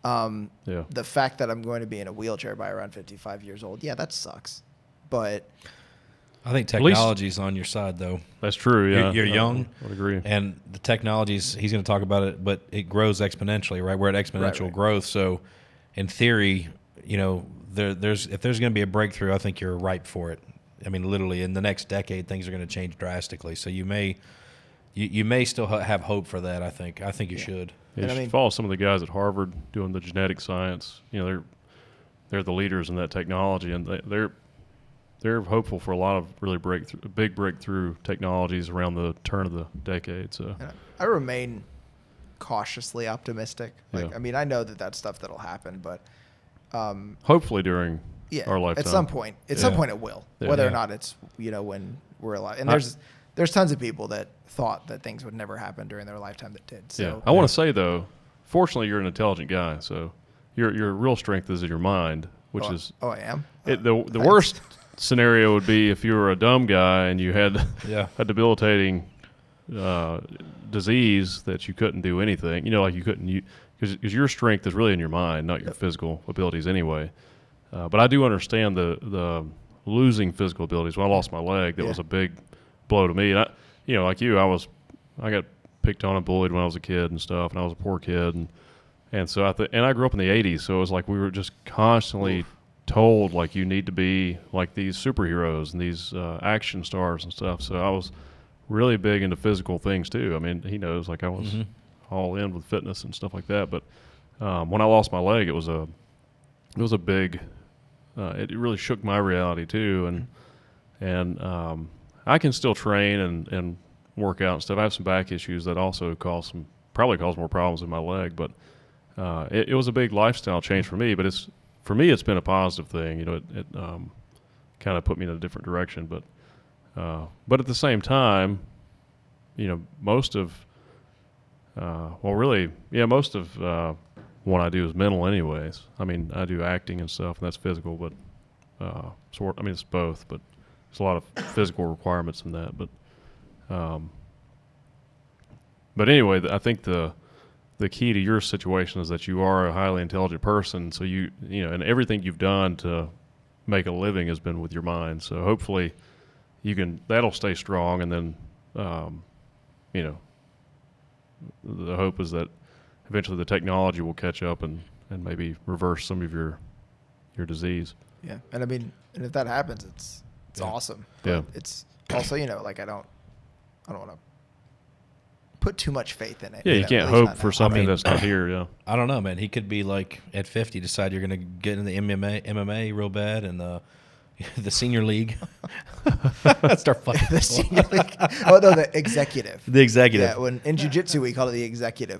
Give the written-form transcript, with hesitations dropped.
The fact that I'm going to be in a wheelchair by around 55 years old, yeah, that sucks. But I think technology's on your side, though. That's true, yeah. You're young. I would agree. And the technology's, he's going to talk about it, but it grows exponentially, right? We're at exponential growth. So, in theory, you know, if there's going to be a breakthrough, I think you're ripe for it. I mean, literally, in the next decade, things are going to change drastically. So you may still have hope for that. I think you should. Yeah, you should follow some of the guys at Harvard doing the genetic science. You know, they're the leaders in that technology, and they're hopeful for a lot of really big breakthrough technologies around the turn of the decade. So I remain cautiously optimistic. I mean, I know that stuff that'll happen, but hopefully during our lifetime. At some point it will. Whether or not it's when we're alive. And there's tons of people that thought that things would never happen during their lifetime that did. So I want to say though, fortunately you're an intelligent guy, so your real strength is in your mind, which is I am. The worst scenario would be if you were a dumb guy and you had a debilitating disease that you couldn't do anything. You know, like you couldn't because your strength is really in your mind, not your physical abilities anyway. But I do understand the losing physical abilities. When I lost my leg, that was a big blow to me. And like you, I got picked on and bullied when I was a kid and stuff, and I was a poor kid, and so I grew up in the '80s, so it was like we were just constantly told like you need to be like these superheroes and these action stars and stuff. So I was really big into physical things too. I mean, he knows like I was all in with fitness and stuff like that. But when I lost my leg, it was a big. It really shook my reality too, and I can still train and work out and stuff. I have some back issues that also probably cause more problems in my leg, but it was a big lifestyle change for me. But for me, it's been a positive thing. You know, it kind of put me in a different direction. But at the same time, you know, most of what I do is mental anyways. I mean, I do acting and stuff, and that's physical, but it's both, but there's a lot of physical requirements in that. But anyway, I think the key to your situation is that you are a highly intelligent person, so you know, and everything you've done to make a living has been with your mind. So hopefully that'll stay strong, and then you know, the hope is that eventually the technology will catch up and maybe reverse some of your disease. Yeah, and I mean, and if that happens, it's awesome. But it's also, you know, like I don't want to put too much faith in it. Yeah, you can't hope for something that's not here. Yeah, I don't know, man. He could be like at 50, decide you're going to get in the MMA real bad, and the senior league. Start fighting the senior league. Oh no, the executive. The executive. Yeah, when in jiu-jitsu we call it the executive.